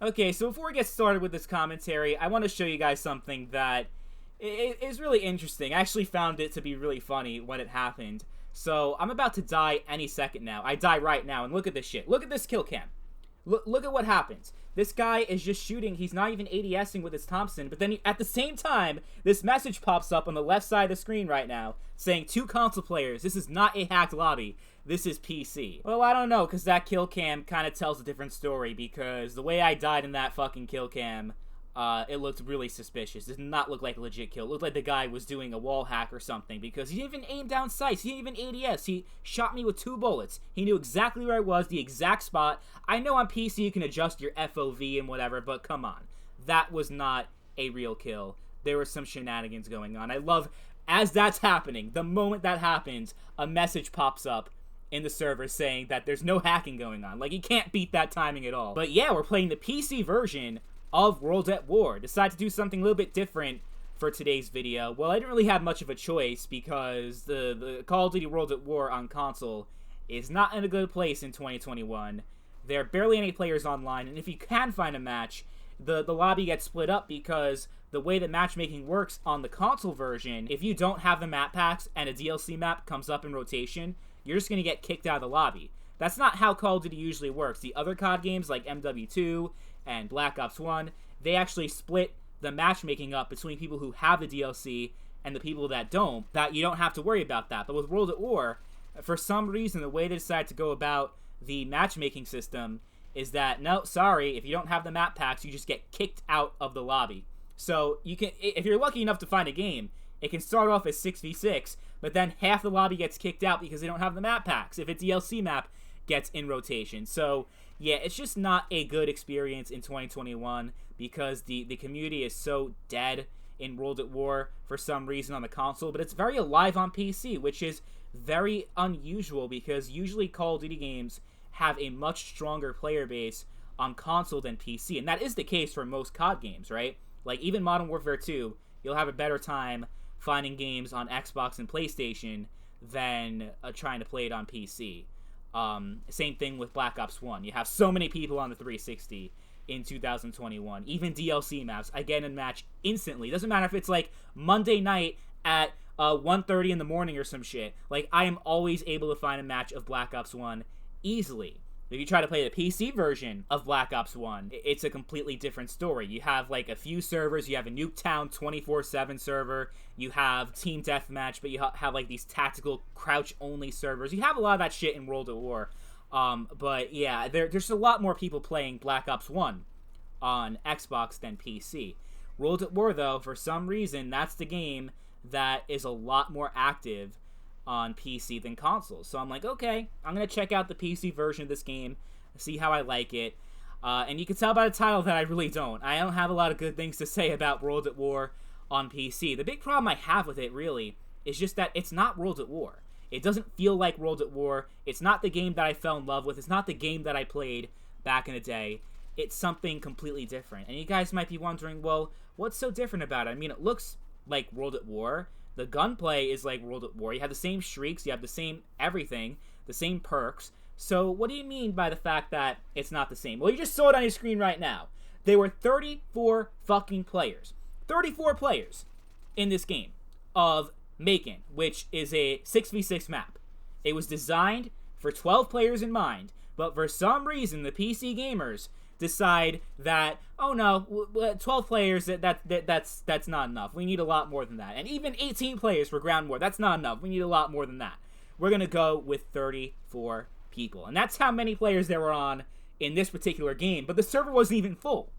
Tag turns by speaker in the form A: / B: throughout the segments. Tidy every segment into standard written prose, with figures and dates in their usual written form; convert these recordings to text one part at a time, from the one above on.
A: Okay, so before we get started with this commentary, I want to show you guys something that is really interesting. I actually found it to be really funny when it happened. So, I'm about to die any second now. I die right now, and look at this shit. Look at this kill cam. Look at what happens. This guy is just shooting. He's not even ADSing with his Thompson. But then at the same time, this message pops up on the left side of the screen right now saying 2 console players. This is not a hacked lobby. This is PC. Well, I don't know, because that kill cam kind of tells a different story. Because the way I died in that fucking kill cam, it looked really suspicious. It did not look like a legit kill. It looked like the guy was doing a wall hack or something, because he didn't even aim down sights. He didn't even ADS. He shot me with 2 bullets. He knew exactly where I was, the exact spot. I know on PC you can adjust your FOV and whatever, but come on. That was not a real kill. There were some shenanigans going on. I love, as that's happening, the moment that happens, a message pops up in the server saying that there's no hacking going on. Like, you can't beat that timing at all. But yeah, we're playing the PC version of World at War. Decided to do something a little bit different for today's video. Well, I didn't really have much of a choice because the Call of Duty World at War on console is not in a good place in 2021. There are barely any players online, and if you can find a match, the lobby gets split up because the way that matchmaking works on the console version, if you don't have the map packs and a DLC map comes up in rotation, you're just going to get kicked out of the lobby. That's not how Call of Duty usually works. The other COD games like MW2 and Black Ops 1, they actually split the matchmaking up between people who have the DLC and the people that don't, that you don't have to worry about that. But with World at War, for some reason, the way they decided to go about the matchmaking system is that, no, sorry, if you don't have the map packs, you just get kicked out of the lobby. So, you can, if you're lucky enough to find a game, it can start off as 6v6, but then half the lobby gets kicked out because they don't have the map packs if a DLC map gets in rotation. So, yeah, it's just not a good experience in 2021 because the community is so dead in World at War for some reason on the console, but it's very alive on PC, which is very unusual because usually Call of Duty games have a much stronger player base on console than PC, and that is the case for most COD games, right? Like, even Modern Warfare 2, you'll have a better time finding games on Xbox and PlayStation than trying to play it on PC. Same thing with Black Ops 1. You have so many people on the 360 in 2021. Even DLC maps, I get in a match instantly. Doesn't matter if it's like Monday night at 1:30 in the morning or some shit. Like, I am always able to find a match of Black Ops 1 easily. If you try to play the PC version of Black Ops 1, it's a completely different story. You have, like, a few servers. You have a Nuketown 24/7 server. You have Team Deathmatch, but you have, like, these tactical crouch-only servers. You have a lot of that shit in World at War. But, yeah, there's a lot more people playing Black Ops 1 on Xbox than PC. World at War, though, for some reason, that's the game that is a lot more active on PC than consoles. So I'm like, okay, I'm going to check out the PC version of this game, see how I like it. And you can tell by the title that I really don't. I don't have a lot of good things to say about World at War on PC. The big problem I have with it, really, is just that it's not World at War. It doesn't feel like World at War. It's not the game that I fell in love with. It's not the game that I played back in the day. It's something completely different. And you guys might be wondering, well, what's so different about it? I mean, it looks like World at War. The gunplay is like World at War. You have the same streaks, you have the same everything, the same perks. So what do you mean by the fact that it's not the same? Well, you just saw it on your screen right now. There were 34 fucking players. 34 players in this game of Macon, which is a 6v6 map. It was designed for 12 players in mind, but for some reason the PC gamers decide that, oh no, 12 players, that's not enough. We need a lot more than that. And even 18 players for Ground War, that's not enough. We need a lot more than that. We're going to go with 34 people. And that's how many players there were on in this particular game. But the server wasn't even full.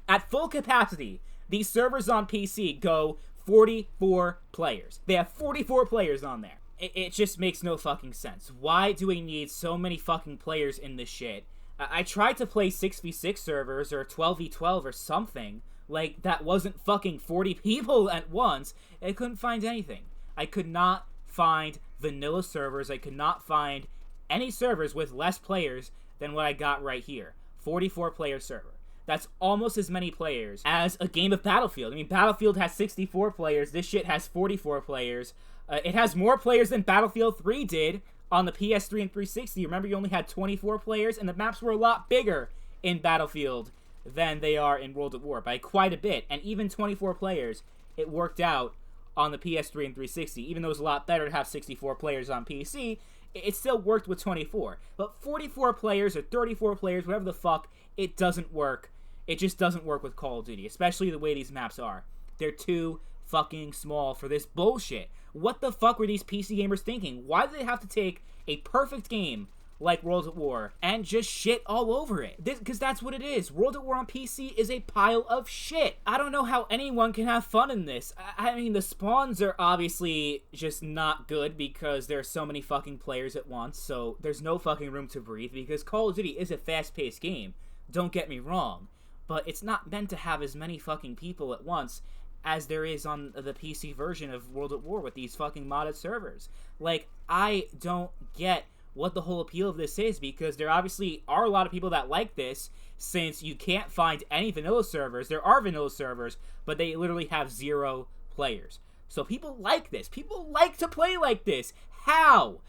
A: At full capacity, these servers on PC go 44 players. They have 44 players on there. It just makes no fucking sense. Why do we need so many fucking players in this shit? I tried to play 6v6 servers or 12v12 or something. Like, that wasn't fucking 40 people at once. I couldn't find anything. I could not find vanilla servers. I could not find any servers with less players than what I got right here. 44 player server. That's almost as many players as a game of Battlefield. I mean, Battlefield has 64 players. This shit has 44 players. It has more players than Battlefield 3 did on the PS3 and 360. Remember, you only had 24 players, and the maps were a lot bigger in Battlefield than they are in World at War by quite a bit. And even 24 players, it worked out on the PS3 and 360. Even though it's a lot better to have 64 players on PC, it still worked with 24. But 44 players or 34 players, whatever the fuck, it doesn't work. It just doesn't work with Call of Duty, especially the way these maps are. They're too fucking small for this bullshit. What the fuck were these PC gamers thinking? Why did they have to take a perfect game like World at War and just shit all over it? Because that's what it is. World at War on PC is a pile of shit. I don't know how anyone can have fun in this. I mean, the spawns are obviously just not good because there are so many fucking players at once, so there's no fucking room to breathe because Call of Duty is a fast-paced game. Don't get me wrong. But it's not meant to have as many fucking people at once as there is on the PC version of World at War with these fucking modded servers. Like, I don't get what the whole appeal of this is, because there obviously are a lot of people that like this, since you can't find any vanilla servers. There are vanilla servers, but they literally have 0 players. So people like this. People like to play like this. How?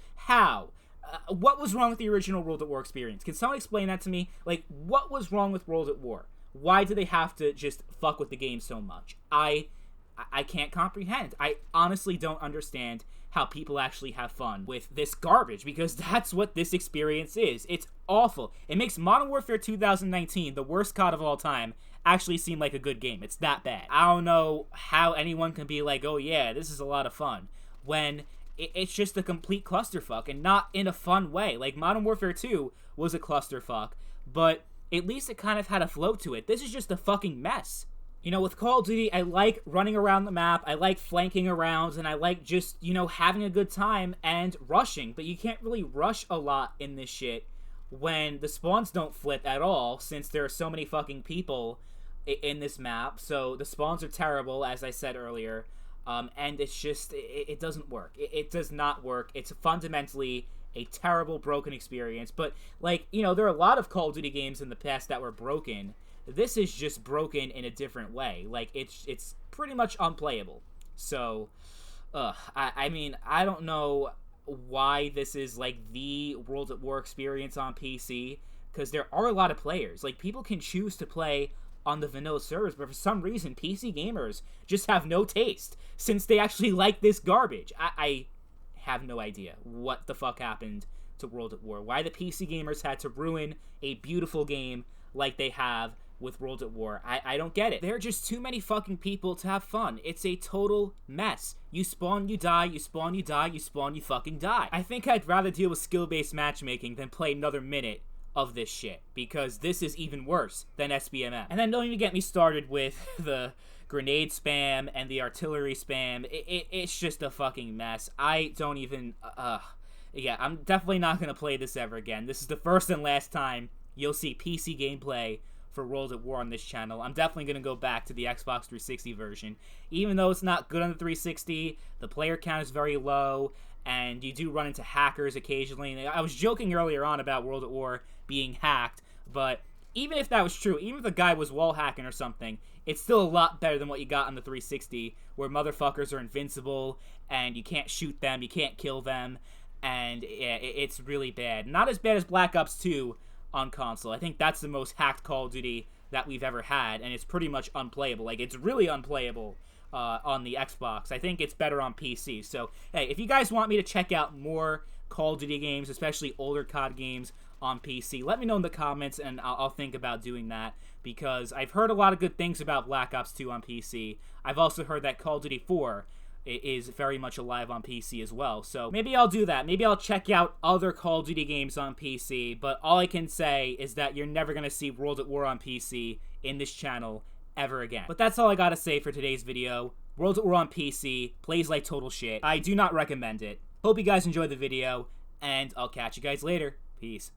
A: What was wrong with the original World at War experience? Can someone explain that to me? Like, what was wrong with World at War? Why do they have to just fuck with the game so much? I can't comprehend. I honestly don't understand how people actually have fun with this garbage, because that's what this experience is. It's awful. It makes Modern Warfare 2019, the worst COD of all time, actually seem like a good game. It's that bad. I don't know how anyone can be like, oh yeah, this is a lot of fun, when it's just a complete clusterfuck, and not in a fun way. Like, Modern Warfare 2 was a clusterfuck, but at least it kind of had a flow to it. This is just a fucking mess. You know, with Call of Duty, I like running around the map, I like flanking around, and I like just, you know, having a good time and rushing. But you can't really rush a lot in this shit when the spawns don't flip at all, since there are so many fucking people in this map. So the spawns are terrible, as I said earlier. And it's just, it doesn't work. It does not work. It's fundamentally a terrible, broken experience. But, like, you know, there are a lot of Call of Duty games in the past that were broken. This is just broken in a different way. Like, it's pretty much unplayable. So, I mean, I don't know why this is, like, the World at War experience on PC, because there are a lot of players. Like, people can choose to play on the vanilla servers, but for some reason, PC gamers just have no taste, since they actually like this garbage. I have no idea what the fuck happened to World at War. Why the PC gamers had to ruin a beautiful game like they have with World at War. I don't get it. There are just too many fucking people to have fun. It's a total mess. You spawn, you die, you spawn, you die, you spawn, you fucking die. I think I'd rather deal with skill-based matchmaking than play another minute of this shit, because this is even worse than SBMM. And then don't even get me started with the grenade spam and the artillery spam. It's just a fucking mess. I don't even, yeah, I'm definitely not gonna play this ever again. This is the first and last time you'll see PC gameplay for World at War on this channel. I'm definitely gonna go back to the Xbox 360 version. Even though it's not good on the 360, the player count is very low, and you do run into hackers occasionally. I was joking earlier on about World at War being hacked, but even if that was true, even if the guy was wall hacking or something, it's still a lot better than what you got on the 360, where motherfuckers are invincible, and you can't shoot them, you can't kill them, and yeah, it's really bad. Not as bad as Black Ops 2 on console. I think that's the most hacked Call of Duty that we've ever had, and it's pretty much unplayable. Like, it's really unplayable on the Xbox. I think it's better on PC. So, hey, if you guys want me to check out more Call of Duty games, especially older COD games on PC, let me know in the comments, and I'll think about doing that, because I've heard a lot of good things about Black Ops 2 on PC. I've also heard that Call of Duty 4 is very much alive on PC as well. So maybe I'll do that. Maybe I'll check out other Call of Duty games on PC, but all I can say is that you're never going to see World at War on PC in this channel ever again. But that's all I gotta say for today's video. World at War on PC plays like total shit. I do not recommend it. Hope you guys enjoyed the video, and I'll catch you guys later. Peace.